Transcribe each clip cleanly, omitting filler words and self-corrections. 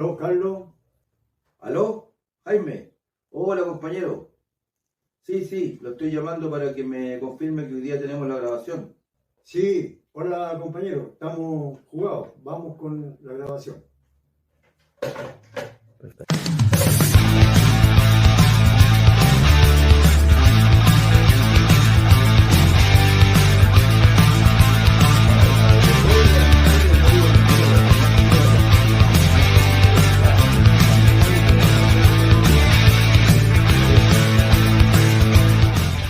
Aló, Carlos. ¿Aló? Jaime. Hola, compañero. Sí, lo estoy llamando para que me confirme que hoy día tenemos la grabación. Sí, hola, compañero. Estamos jugados. Vamos con la grabación.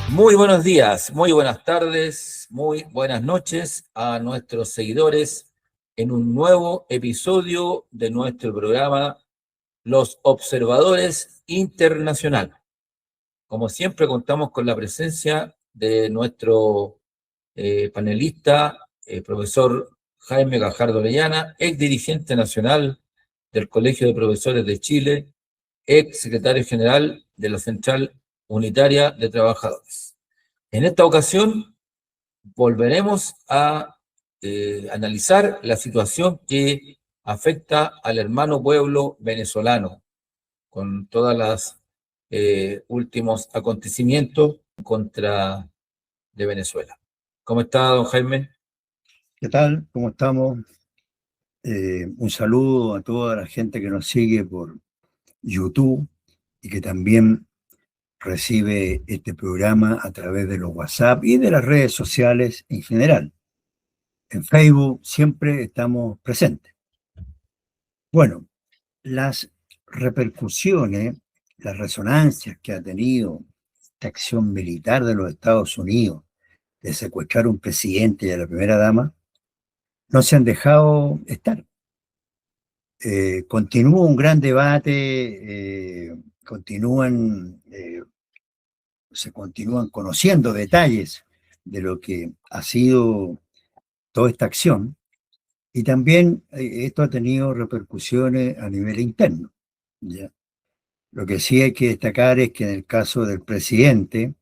Muy buenos días, muy buenas tardes, muy buenas noches a nuestros seguidores en un nuevo episodio de nuestro programa Los Observadores Internacional. Como siempre contamos con la presencia de nuestro panelista, profesor Jaime Gajardo Orellana, ex dirigente nacional del Colegio de Profesores de Chile, ex secretario general de la Central Unitaria de Trabajadores. En esta ocasión volveremos a analizar la situación que afecta al hermano pueblo venezolano, con todos los últimos acontecimientos contra de Venezuela. ¿Cómo está, don Jaime? ¿Qué tal? ¿Cómo estamos? Un saludo a toda la gente que nos sigue por YouTube y que también recibe este programa a través de los WhatsApp y de las redes sociales en general. En Facebook siempre estamos presentes. Bueno, las repercusiones, las resonancias que ha tenido esta acción militar de los Estados Unidos de secuestrar a un presidente y a la primera dama no se han dejado estar. Continúa un gran debate, se continúan conociendo detalles de lo que ha sido toda esta acción, y también esto ha tenido repercusiones a nivel interno, ¿ya? Lo que sí hay que destacar es que en el caso del presidente,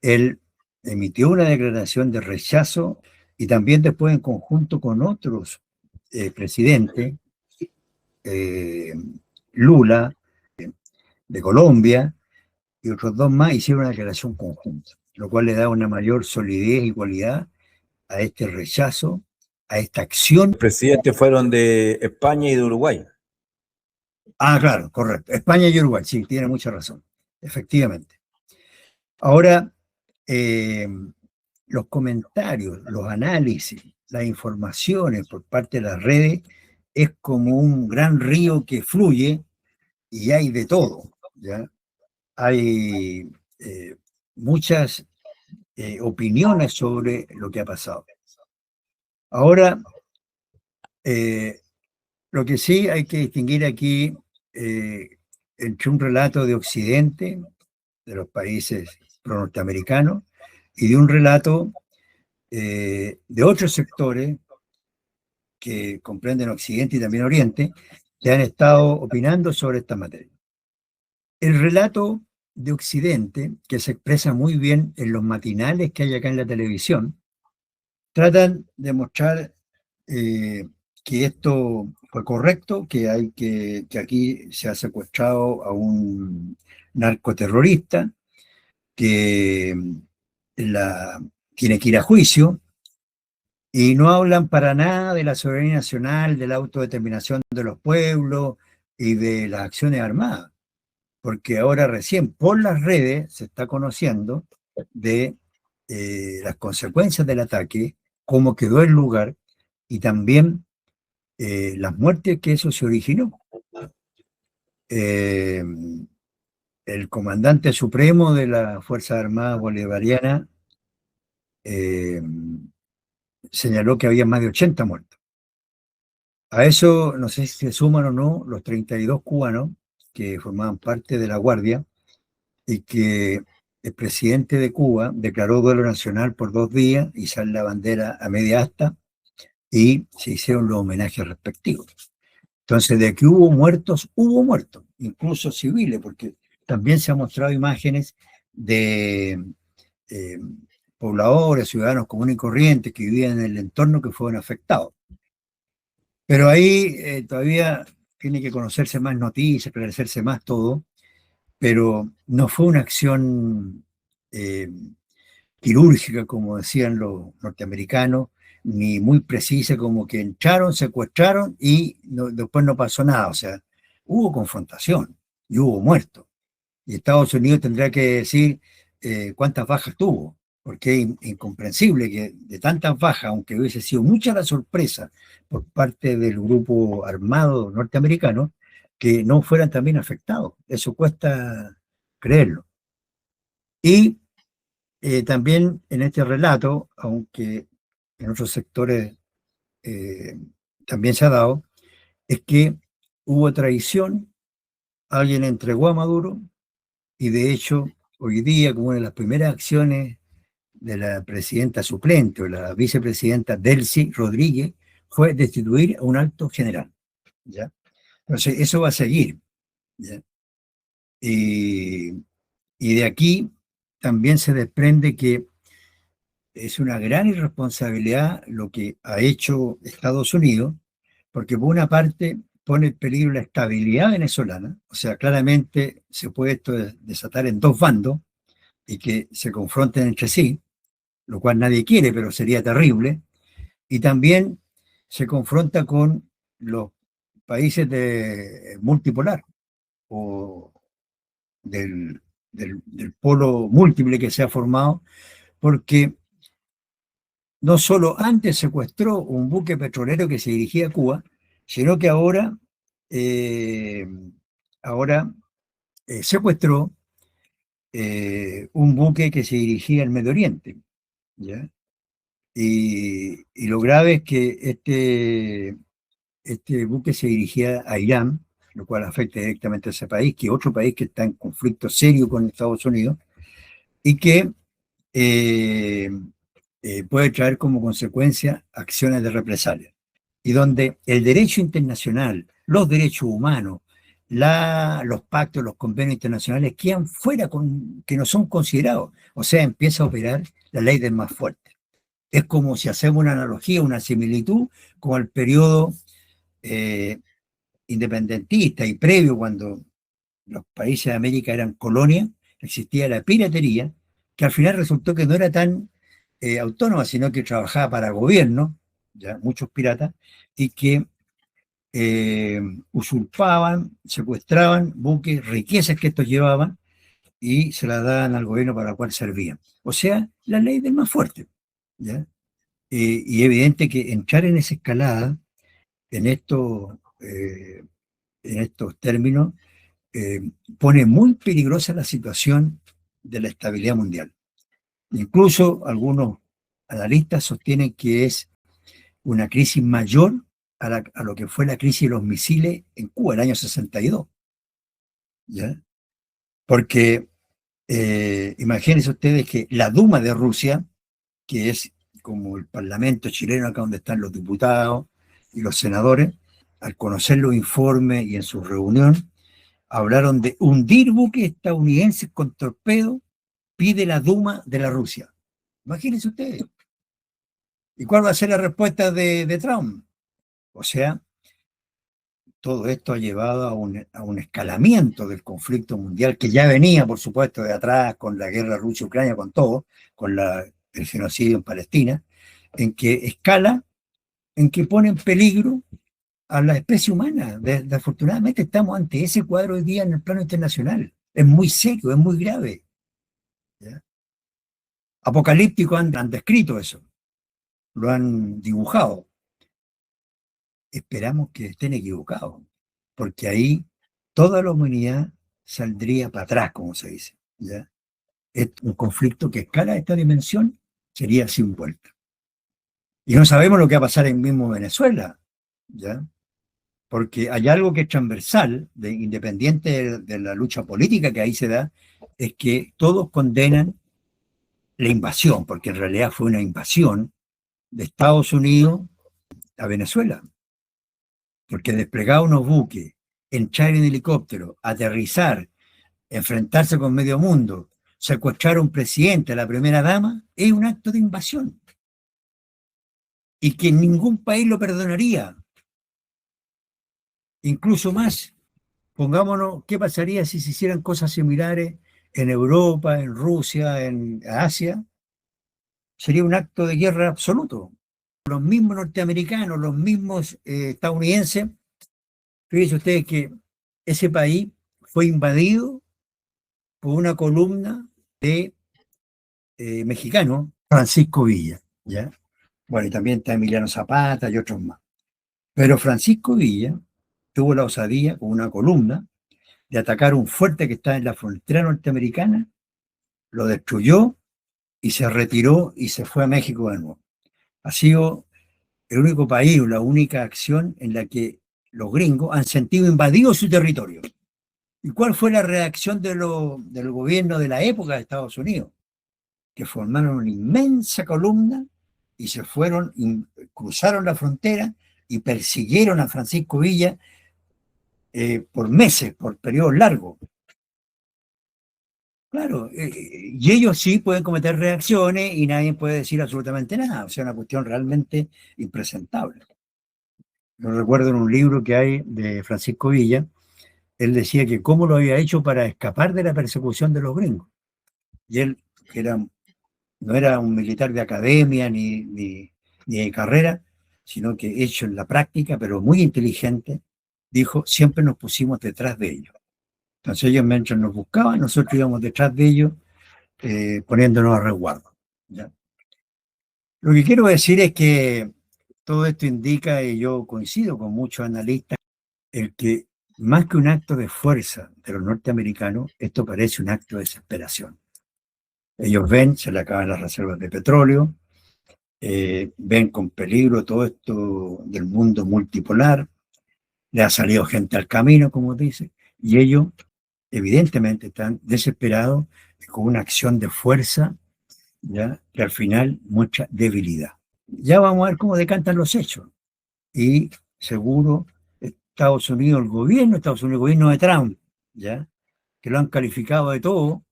él emitió una declaración de rechazo y también después en conjunto con otros presidentes, Lula, de Colombia, y otros dos más hicieron una declaración conjunta, lo cual le da una mayor solidez y cualidad a este rechazo, a esta acción. Los presidentes fueron de España y de Uruguay. Claro, correcto. España y Uruguay, sí, tiene mucha razón, efectivamente. Ahora, los comentarios, los análisis, las informaciones por parte de las redes es como un gran río que fluye y hay de todo, ¿ya? Hay muchas opiniones sobre lo que ha pasado. Ahora, lo que sí hay que distinguir aquí entre un relato de Occidente, de los países pro-norteamericanos, y de un relato de otros sectores que comprenden Occidente y también Oriente, que han estado opinando sobre esta materia. El relato de Occidente, que se expresa muy bien en los matinales que hay acá en la televisión, tratan de mostrar que esto fue correcto, que aquí se ha secuestrado a un narcoterrorista, que tiene que ir a juicio, y no hablan para nada de la soberanía nacional, de la autodeterminación de los pueblos y de las acciones armadas, porque ahora recién por las redes se está conociendo de las consecuencias del ataque, cómo quedó el lugar y también las muertes que eso se originó. El comandante supremo de la Fuerza Armada Bolivariana señaló que había más de 80 muertos. A eso no sé si se suman o no los 32 cubanos que formaban parte de la Guardia y que el presidente de Cuba declaró duelo nacional por 2 días, izar la bandera a media asta y se hicieron los homenajes respectivos. Entonces, de que hubo muertos, incluso civiles, porque también se han mostrado imágenes de pobladores, ciudadanos comunes y corrientes que vivían en el entorno que fueron afectados. Pero ahí todavía tiene que conocerse más noticias, esclarecerse más todo, pero no fue una acción quirúrgica, como decían los norteamericanos, ni muy precisa, como que entraron, secuestraron y después no pasó nada. O sea, hubo confrontación y hubo muertos. Y Estados Unidos tendrá que decir cuántas bajas tuvo, porque es incomprensible que de tantas bajas, aunque hubiese sido mucha la sorpresa por parte del grupo armado norteamericano, que no fueran también afectados. Eso cuesta creerlo. Y también en este relato, aunque en otros sectores eh, también se ha dado, es que hubo traición, alguien entregó a Maduro y de hecho hoy día, como una de las primeras acciones de la presidenta suplente o la vicepresidenta Delcy Rodríguez, fue destituir a un alto general. ¿Ya? Entonces, eso va a seguir. ¿Ya? Y, y de aquí también se desprende que es una gran irresponsabilidad lo que ha hecho Estados Unidos, porque por una parte pone en peligro la estabilidad venezolana, o sea, claramente se puede esto desatar en dos bandos y que se confronten entre sí, lo cual nadie quiere, pero sería terrible, y también se confronta con los países de multipolar o del polo múltiple que se ha formado, porque no solo antes secuestró un buque petrolero que se dirigía a Cuba, sino que eh, ahora secuestró un buque que se dirigía al Medio Oriente. ¿Ya? Y lo grave es que este buque se dirigía a Irán, lo cual afecta directamente a ese país, que es otro país que está en conflicto serio con Estados Unidos, y que eh, puede traer como consecuencia acciones de represalia. Y donde el derecho internacional, los derechos humanos, los pactos, los convenios internacionales quedan fuera, que no son considerados. O sea, empieza a operar la ley del más fuerte. Es como si hacemos una analogía, una similitud con el periodo eh, independentista y previo, cuando los países de América eran colonias, existía la piratería, que al final resultó que no era tan autónoma, sino que trabajaba para gobierno, ya muchos piratas, y que usurpaban, secuestraban buques, riquezas que estos llevaban, y se las daban al gobierno para el cual servían. O sea, la ley del más fuerte. ¿Ya? Y evidente que entrar en esa escalada, en en estos términos, pone muy peligrosa la situación de la estabilidad mundial. Incluso algunos analistas sostienen que es una crisis mayor a lo que fue la crisis de los misiles en Cuba, el año 62. ¿Ya? Porque imagínense ustedes que la Duma de Rusia, que es como el Parlamento chileno, acá donde están los diputados y los senadores, al conocer los informes y en su reunión, hablaron de hundir buques estadounidenses con torpedo, pide la Duma de la Rusia. Imagínense ustedes. ¿Y cuál va a ser la respuesta de Trump? O sea, todo esto ha llevado a un escalamiento del conflicto mundial que ya venía, por supuesto, de atrás con la guerra Rusia-Ucrania, con todo, con el genocidio en Palestina, en que escala, en que pone en peligro a la especie humana. Desafortunadamente estamos ante ese cuadro hoy día en el plano internacional. Es muy serio, es muy grave. ¿Ya? Apocalíptico han descrito eso, lo han dibujado. Esperamos que estén equivocados, porque ahí toda la humanidad saldría para atrás, como se dice. ¿Ya? Es un conflicto que escala esta dimensión, sería sin vuelta. Y no sabemos lo que va a pasar en mismo Venezuela, ¿ya? Porque hay algo que es transversal, independiente de la lucha política que ahí se da, es que todos condenan la invasión, porque en realidad fue una invasión de Estados Unidos a Venezuela, porque desplegar unos buques, entrar en helicóptero, aterrizar, enfrentarse con medio mundo, secuestrar a un presidente, a la primera dama, es un acto de invasión. Y que ningún país lo perdonaría. incluso más. Pongámonos, ¿qué pasaría si se hicieran cosas similares en Europa, en Rusia, en Asia? Sería un acto de guerra absoluto. Los mismos norteamericanos, los mismos estadounidenses, fíjense ustedes que ese país fue invadido por una columna de mexicanos, Francisco Villa, ¿ya? Bueno, y también está Emiliano Zapata y otros más. Pero Francisco Villa tuvo la osadía con una columna de atacar un fuerte que está en la frontera norteamericana, lo destruyó y se retiró y se fue a México de nuevo. Ha sido el único país o la única acción en la que los gringos han sentido invadido su territorio. ¿Y cuál fue la reacción del gobierno de la época de Estados Unidos? Que formaron una inmensa columna y se fueron, cruzaron la frontera y persiguieron a Francisco Villa por meses, por periodos largos. Claro, y ellos sí pueden cometer reacciones y nadie puede decir absolutamente nada, o sea, una cuestión realmente impresentable. Yo recuerdo en un libro que hay de Francisco Villa, él decía que cómo lo había hecho para escapar de la persecución de los gringos. Y él, que no era un militar de academia ni de carrera, sino que hecho en la práctica, pero muy inteligente, dijo, siempre nos pusimos detrás de ellos. Entonces ellos mientras nos buscaban, nosotros íbamos detrás de ellos poniéndonos a resguardo, ¿ya? Lo que quiero decir es que todo esto indica, y yo coincido con muchos analistas, el que más que un acto de fuerza de los norteamericanos, esto parece un acto de desesperación. Ellos ven, se le acaban las reservas de petróleo, ven con peligro todo esto del mundo multipolar, le ha salido gente al camino, como dice, y ellos evidentemente están desesperados con una acción de fuerza, ¿ya? Que al final muestra debilidad. Ya vamos a ver cómo decantan los hechos. Y seguro Estados Unidos, el gobierno de Trump, ¿ya? Que lo han calificado de todo,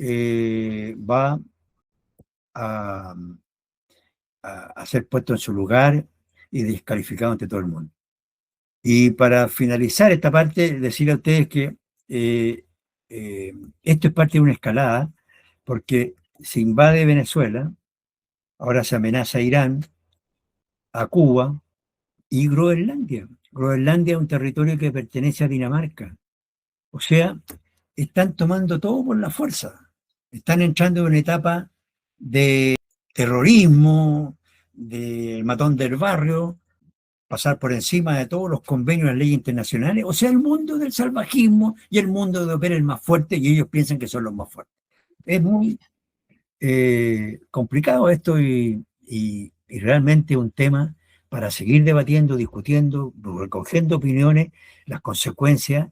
va a, a ser puesto en su lugar y descalificado ante todo el mundo. Y para finalizar esta parte, decir a ustedes que esto es parte de una escalada, porque se invade Venezuela, ahora se amenaza a Irán, a Cuba y Groenlandia. Groenlandia es un territorio que pertenece a Dinamarca. O sea, están tomando todo por la fuerza. Están entrando en una etapa de terrorismo, del matón del barrio, pasar por encima de todos los convenios y las leyes internacionales, o sea, el mundo del salvajismo y el mundo de ver el más fuerte, y ellos piensan que son los más fuertes. Es muy complicado esto y realmente un tema para seguir debatiendo, discutiendo, recogiendo opiniones, las consecuencias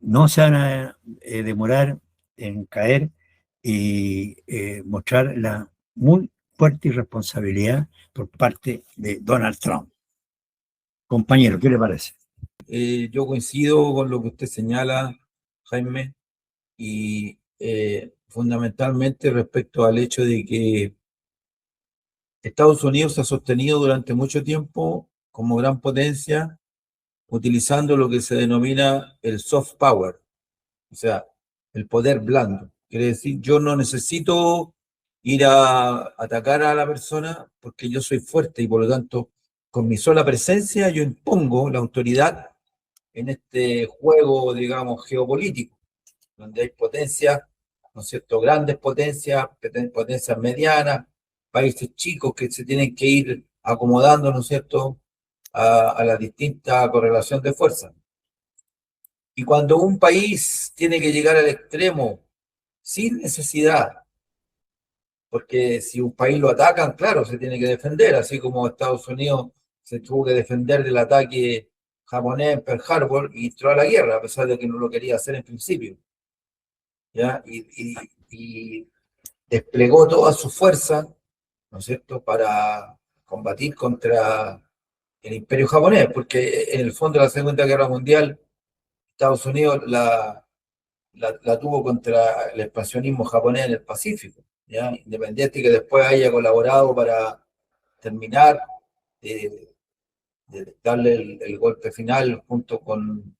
no se van a demorar en caer y mostrar la muy fuerte irresponsabilidad por parte de Donald Trump. Compañero, ¿qué le parece? Yo coincido con lo que usted señala, Jaime, y fundamentalmente respecto al hecho de que Estados Unidos se ha sostenido durante mucho tiempo como gran potencia, utilizando lo que se denomina el soft power, o sea, el poder blando. Quiere decir, yo no necesito ir a atacar a la persona porque yo soy fuerte y por lo tanto, con mi sola presencia, yo impongo la autoridad en este juego, digamos, geopolítico, donde hay potencias, ¿no es cierto?, grandes potencias, potencias medianas, países chicos que se tienen que ir acomodando, ¿no es cierto?, a la distinta correlación de fuerza. Y cuando un país tiene que llegar al extremo sin necesidad, porque si un país lo atacan, claro, se tiene que defender, así como Estados Unidos se tuvo que defender del ataque japonés en Pearl Harbor y entró a la guerra, a pesar de que no lo quería hacer en principio, ¿ya? Y desplegó toda su fuerza, ¿no es cierto?, para combatir contra el imperio japonés, porque en el fondo de la Segunda Guerra Mundial, Estados Unidos la tuvo contra el expansionismo japonés en el Pacífico, ¿ya? Independiente que después haya colaborado para terminar de de darle el golpe final junto con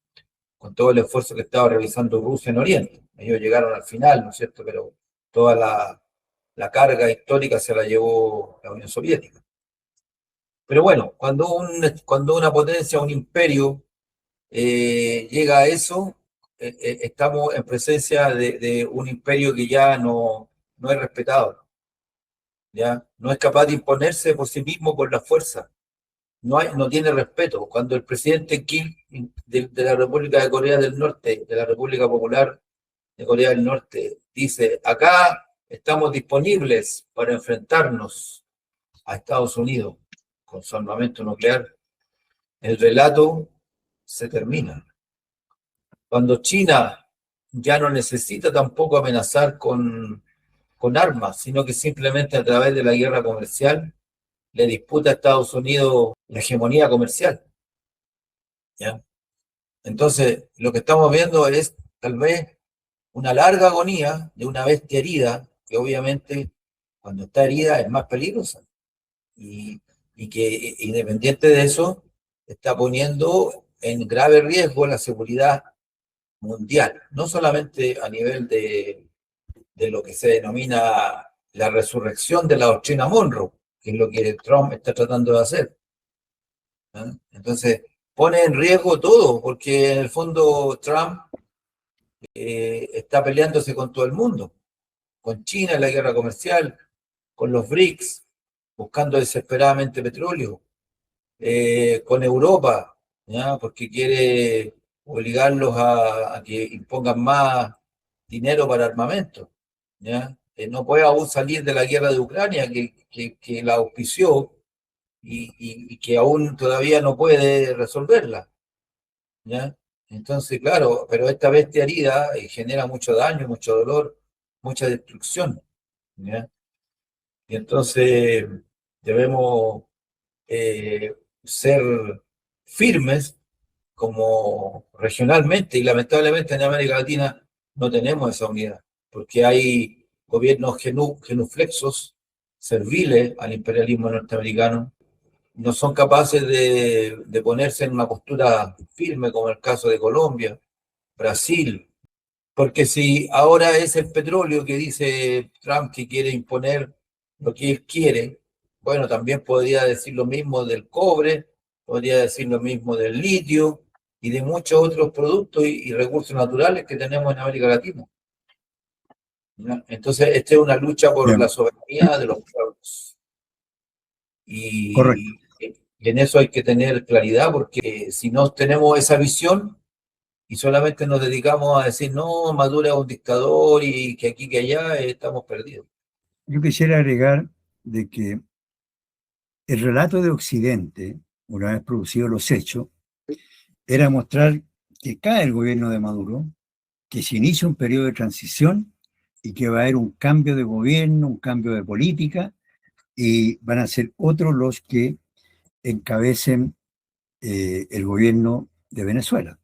todo el esfuerzo que estaba realizando Rusia en Oriente. Ellos llegaron al final, ¿no es cierto? Pero toda la carga histórica se la llevó la Unión Soviética. Pero bueno, cuando una potencia, un imperio, llega a eso, estamos en presencia de un imperio que ya no es respetado, ¿ya? No es capaz de imponerse por sí mismo por la fuerza. No tiene respeto. Cuando el presidente Kim de la República de Corea del Norte, de la República Popular de Corea del Norte, dice, acá estamos disponibles para enfrentarnos a Estados Unidos con su armamento nuclear, el relato se termina. Cuando China ya no necesita tampoco amenazar con armas, sino que simplemente a través de la guerra comercial le disputa a Estados Unidos la hegemonía comercial, ¿ya? Entonces, lo que estamos viendo es tal vez una larga agonía de una bestia herida, que obviamente cuando está herida es más peligrosa, y que independiente de eso, está poniendo en grave riesgo la seguridad mundial, no solamente a nivel de lo que se denomina la resurrección de la doctrina Monroe, que es lo que Trump está tratando de hacer, ¿no? Entonces, pone en riesgo todo, porque en el fondo Trump está peleándose con todo el mundo, con China en la guerra comercial, con los BRICS, buscando desesperadamente petróleo, con Europa, ¿ya? Porque quiere obligarlos a que impongan más dinero para armamento, ¿ya? No puede aún salir de la guerra de Ucrania, que la auspició y que aún todavía no puede resolverla, ¿ya? Entonces, claro, pero esta bestia herida genera mucho daño, mucho dolor, mucha destrucción, ¿ya? Y entonces debemos ser firmes como regionalmente, y lamentablemente en América Latina no tenemos esa unidad, porque hay gobiernos genuflexos, serviles al imperialismo norteamericano, no son capaces de ponerse en una postura firme, como el caso de Colombia, Brasil, porque si ahora es el petróleo que dice Trump que quiere imponer lo que él quiere, bueno, también podría decir lo mismo del cobre, podría decir lo mismo del litio y de muchos otros productos y recursos naturales que tenemos en América Latina, ¿no? Entonces, esta es una lucha por Bien, la soberanía de los pueblos. correcto. Y en eso hay que tener claridad, porque si no tenemos esa visión y solamente nos dedicamos a decir, no, Maduro es un dictador y que aquí, que allá, estamos perdidos. Yo quisiera agregar de que el relato de Occidente, una vez producidos los hechos, era mostrar que cae el gobierno de Maduro, que se inicia un periodo de transición y que va a haber un cambio de gobierno, un cambio de política, y van a ser otros los que encabecen el gobierno de Venezuela.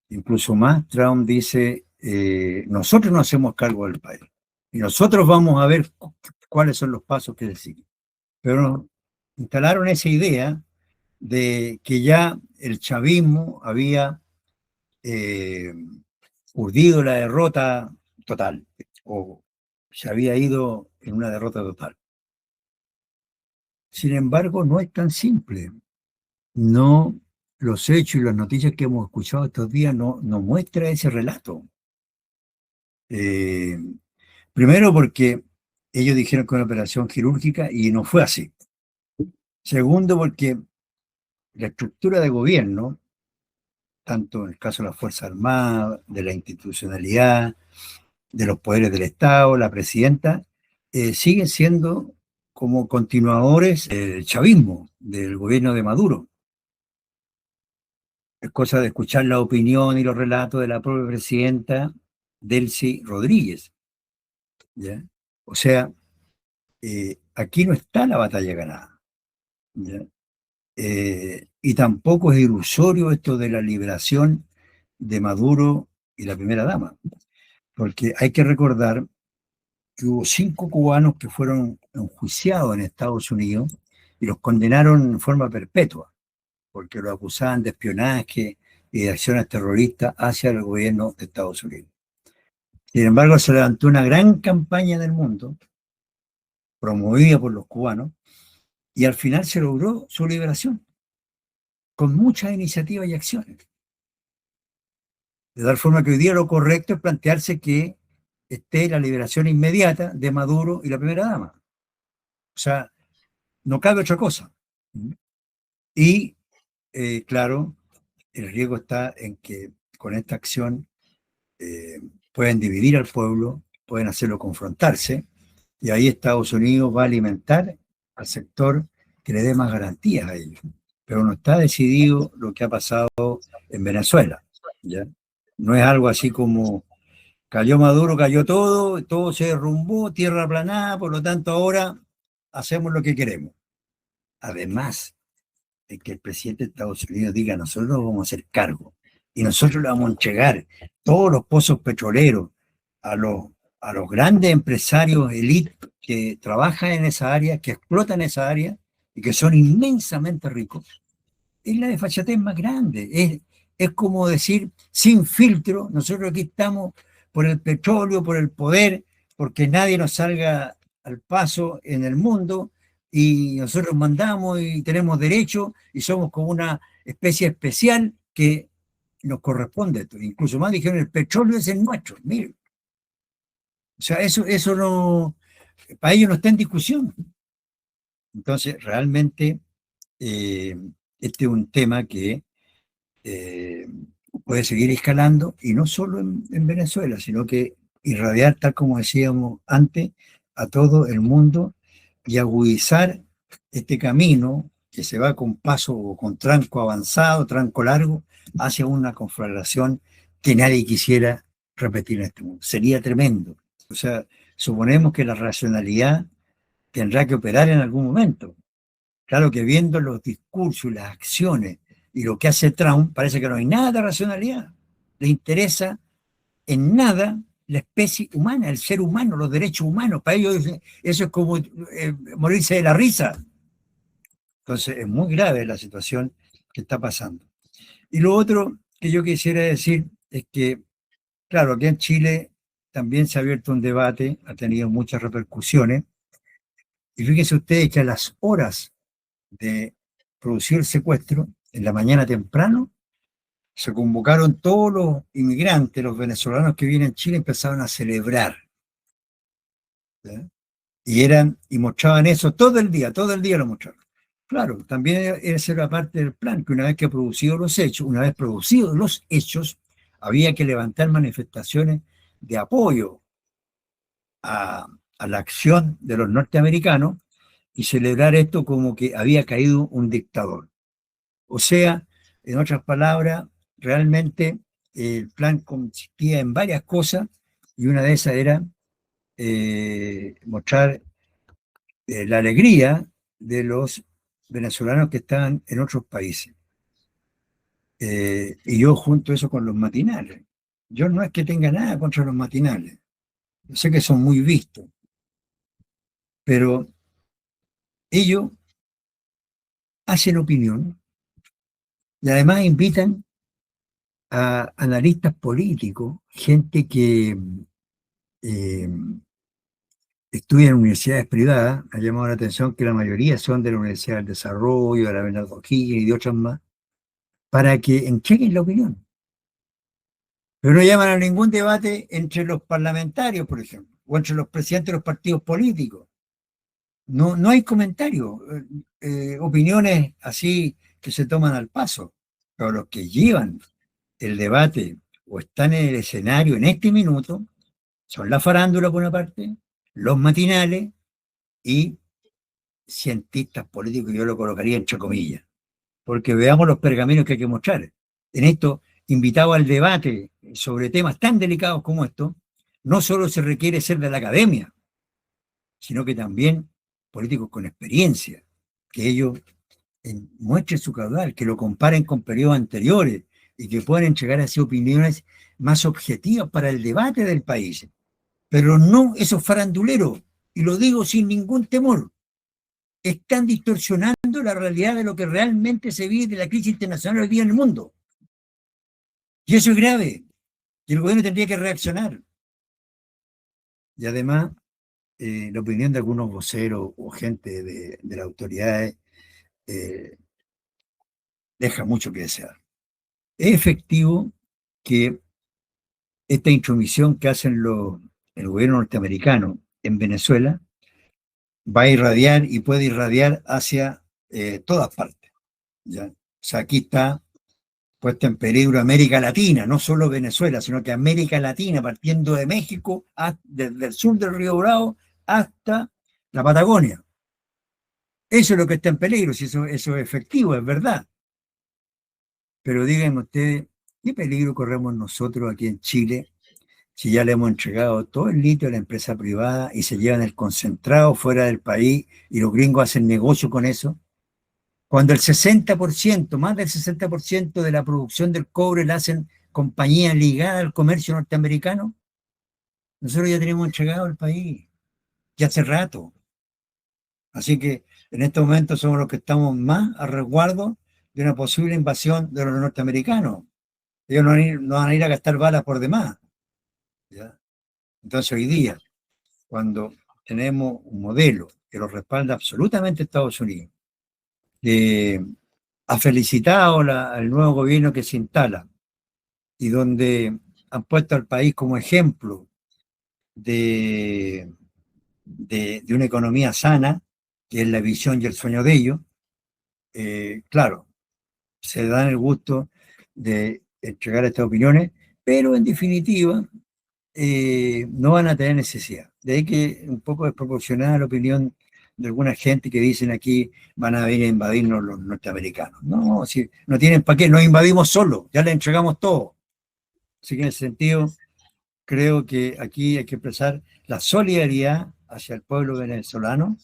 Incluso más, Trump dice, nosotros nos hacemos cargo del país y nosotros vamos a ver cuáles son los pasos que él sigue. Pero instalaron esa idea de que ya el chavismo había urdido la derrota total, o se había ido en una derrota total. Sin embargo, no es tan simple. No, los hechos y las noticias que hemos escuchado estos días no muestra ese relato. Primero porque ellos dijeron que era una operación quirúrgica y no fue así. Segundo porque la estructura de gobierno, tanto en el caso de las Fuerzas Armadas, de la institucionalidad, de los poderes del Estado, la presidenta, siguen siendo como continuadores del chavismo, del gobierno de Maduro. Es cosa de escuchar la opinión y los relatos de la propia presidenta Delcy Rodríguez, ¿ya? O sea, aquí no está la batalla ganada, ¿ya? Y tampoco es ilusorio esto de la liberación de Maduro y la primera dama, porque hay que recordar que hubo 5 cubanos que fueron enjuiciados en Estados Unidos y los condenaron en forma perpetua. porque lo acusaban de espionaje y de acciones terroristas hacia el gobierno de Estados Unidos. Sin embargo, se levantó una gran campaña en el mundo, promovida por los cubanos, y al final se logró su liberación, con muchas iniciativas y acciones. De tal forma que hoy día lo correcto es plantearse que esté la liberación inmediata de Maduro y la primera dama. O sea, no cabe otra cosa. Y, claro, el riesgo está en que con esta acción pueden dividir al pueblo, pueden hacerlo confrontarse, y ahí Estados Unidos va a alimentar al sector que le dé más garantías a ellos. Pero no está decidido lo que ha pasado en Venezuela, ¿ya? No es algo así como cayó Maduro, cayó todo, todo se derrumbó, tierra aplanada, por lo tanto ahora hacemos lo que queremos. Además de que el presidente de Estados Unidos diga, nosotros nos vamos a hacer cargo y nosotros le vamos a entregar todos los pozos petroleros a los grandes empresarios elite que trabajan en esa área, que explotan esa área y que son inmensamente ricos. Es la desfachatez más grande. Es como decir, sin filtro, nosotros aquí estamos por el petróleo, por el poder, porque nadie nos salga al paso en el mundo y nosotros mandamos y tenemos derecho y somos como una especie especial que nos corresponde. Incluso más dijeron, el petróleo es el nuestro. Miren. O sea, eso no, para ellos no está en discusión. Entonces, realmente, este es un tema que puede seguir escalando, y no solo en Venezuela, sino que irradiar, tal como decíamos antes, a todo el mundo y agudizar este camino que se va con paso o con tranco avanzado, tranco largo, hacia una conflagración que nadie quisiera repetir en este mundo. Sería tremendo. O sea, suponemos que la racionalidad tendrá que operar en algún momento. Claro que viendo los discursos y las acciones y lo que hace Trump, parece que no hay nada de racionalidad. Le interesa en nada la especie humana, el ser humano, los derechos humanos. Para ellos eso es como morirse de la risa. Entonces es muy grave la situación que está pasando. Y lo otro que yo quisiera decir es que, claro, aquí en Chile también se ha abierto un debate, ha tenido muchas repercusiones, y fíjense ustedes que a las horas de producir el secuestro, en la mañana temprano, se convocaron todos los inmigrantes, los venezolanos que vienen a Chile, empezaron a celebrar. ¿Sí? Y mostraban eso todo el día lo mostraron. Claro, también esa era parte del plan, que una vez producidos los hechos, había que levantar manifestaciones de apoyo a la acción de los norteamericanos y celebrar esto como que había caído un dictador. O sea, en otras palabras, realmente el plan consistía en varias cosas, y una de esas era mostrar la alegría de los venezolanos que estaban en otros países. Y yo junto eso con los matinales. Yo no es que tenga nada contra los matinales. Yo sé que son muy vistos. Pero ellos hacen opinión y además invitan a analistas políticos, gente que estudia en universidades privadas. Ha llamado la atención que la mayoría son de la Universidad del Desarrollo, de la Bernardo Higgins y de otras más, para que entreguen la opinión. Pero no llaman a ningún debate entre los parlamentarios, por ejemplo, o entre los presidentes de los partidos políticos. No hay comentarios, opiniones así que se toman al paso. Pero los que llevan el debate o están en el escenario en este minuto son la farándula, por una parte, los matinales y cientistas políticos, yo lo colocaría entre comillas, porque veamos los pergaminos que hay que mostrar. En esto, invitado al debate sobre temas tan delicados como esto, no solo se requiere ser de la academia, sino que también políticos con experiencia, que ellos muestren su caudal, que lo comparen con periodos anteriores y que puedan entregar así opiniones más objetivas para el debate del país. Pero no esos faranduleros, y lo digo sin ningún temor, están distorsionando la realidad de lo que realmente se vive de la crisis internacional hoy día en el mundo. Y eso es grave. Y el gobierno tendría que reaccionar. Y además, la opinión de algunos voceros o gente de las autoridades deja mucho que desear. Es efectivo que esta intromisión que hacen el gobierno norteamericano en Venezuela va a irradiar y puede irradiar hacia todas partes, ¿ya? O sea, aquí está puesta en peligro América Latina, no solo Venezuela, sino que América Latina, partiendo de México, desde el sur del Río Bravo hasta la Patagonia. Eso es lo que está en peligro, si eso es efectivo, es verdad. Pero díganme ustedes, ¿qué peligro corremos nosotros aquí en Chile si ya le hemos entregado todo el litio a la empresa privada y se llevan el concentrado fuera del país y los gringos hacen negocio con eso? Cuando el 60%, más del 60% de la producción del cobre la hacen compañías ligadas al comercio norteamericano, nosotros ya tenemos entregado el país, ya hace rato. Así que en este momento somos los que estamos más a resguardo de una posible invasión de los norteamericanos. Ellos no van a ir a gastar balas por demás, ¿ya? Entonces hoy día, cuando tenemos un modelo que lo respalda absolutamente Estados Unidos, que ha felicitado al nuevo gobierno que se instala y donde han puesto al país como ejemplo de una economía sana, que es la visión y el sueño de ellos, claro, se dan el gusto de entregar estas opiniones, pero en definitiva no van a tener necesidad. De ahí que un poco desproporcionada la opinión de alguna gente que dicen aquí van a venir a invadirnos los norteamericanos. No, si no tienen para qué, nos invadimos solos, ya les entregamos todo. Así que en ese sentido, creo que aquí hay que expresar la solidaridad hacia el pueblo venezolano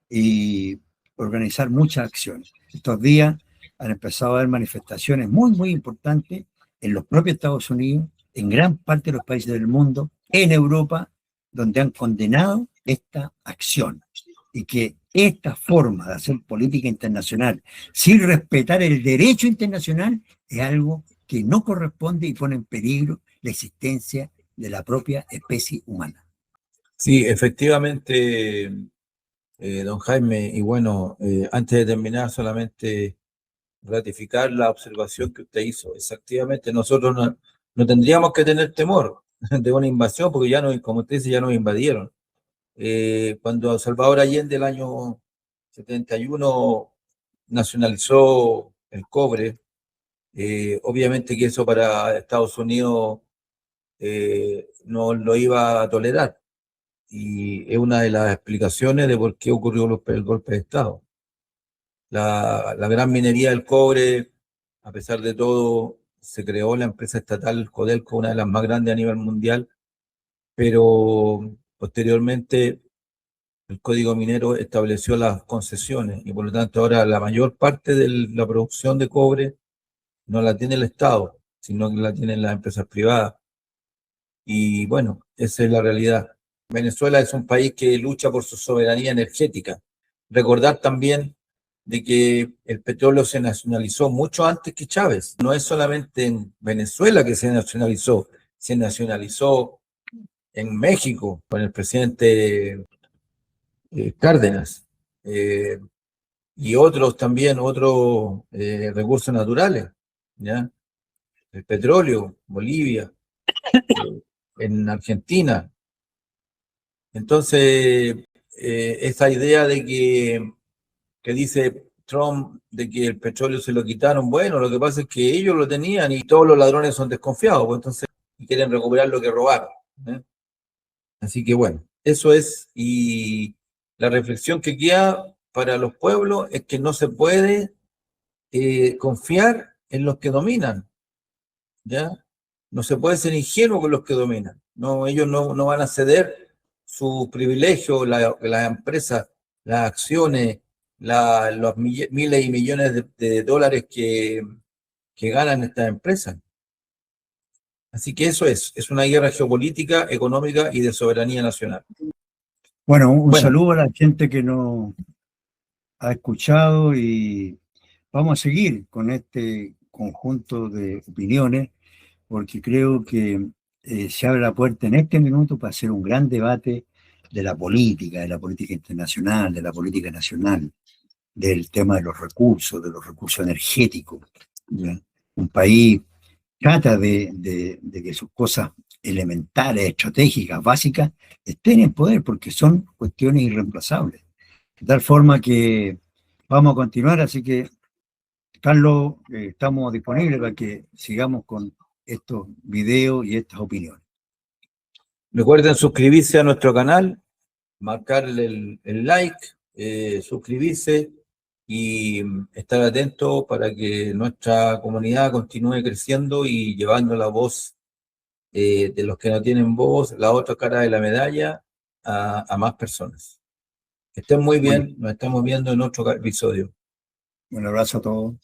y organizar muchas acciones. Estos días han empezado a haber manifestaciones muy, muy importantes en los propios Estados Unidos, en gran parte de los países del mundo, en Europa, donde han condenado esta acción y que esta forma de hacer política internacional sin respetar el derecho internacional es algo que no corresponde y pone en peligro la existencia de la propia especie humana. Sí, efectivamente, don Jaime, y bueno, antes de terminar, solamente ratificar la observación que usted hizo. Efectivamente, nosotros no tendríamos que tener temor de una invasión, porque ya no, como usted dice, ya nos invadieron. Cuando Salvador Allende el año 71 nacionalizó el cobre, obviamente que eso para Estados Unidos no lo iba a tolerar. Y es una de las explicaciones de por qué ocurrió el golpe de Estado. La gran minería del cobre, a pesar de todo, se creó la empresa estatal Codelco, una de las más grandes a nivel mundial, pero posteriormente el Código Minero estableció las concesiones y por lo tanto ahora la mayor parte de la producción de cobre no la tiene el Estado, sino que la tienen las empresas privadas. Y bueno, esa es la realidad. Venezuela es un país que lucha por su soberanía energética. Recordar también de que el petróleo se nacionalizó mucho antes que Chávez. No es solamente en Venezuela que se nacionalizó en México con el presidente Cárdenas y otros también, otros recursos naturales, ¿ya? El petróleo, Bolivia, en Argentina. Entonces, esa idea de que dice Trump de que el petróleo se lo quitaron, bueno, lo que pasa es que ellos lo tenían y todos los ladrones son desconfiados, pues entonces quieren recuperar lo que robaron, ¿eh? Así que bueno, eso es, y la reflexión que queda para los pueblos es que no se puede confiar en los que dominan, ¿ya? No se puede ser ingenuo con los que dominan, no, ellos no van a ceder sus privilegios, las empresas, las acciones, los miles y millones de dólares que ganan estas empresas. Así que eso es una guerra geopolítica, económica y de soberanía nacional. Bueno, un saludo a la gente que no ha escuchado y vamos a seguir con este conjunto de opiniones porque creo que se abre la puerta en este minuto para hacer un gran debate de la política internacional, de la política nacional, del tema de los recursos energéticos. ¿Ya? Un país trata de que sus cosas elementales, estratégicas, básicas, estén en poder porque son cuestiones irreemplazables. De tal forma que vamos a continuar, así que, Carlos, estamos disponibles para que sigamos con estos videos y estas opiniones. Recuerden suscribirse a nuestro canal, marcarle el like, suscribirse y estar atentos para que nuestra comunidad continúe creciendo y llevando la voz de los que no tienen voz, la otra cara de la medalla, a más personas. Que estén muy bien, nos estamos viendo en otro episodio. Un abrazo a todos.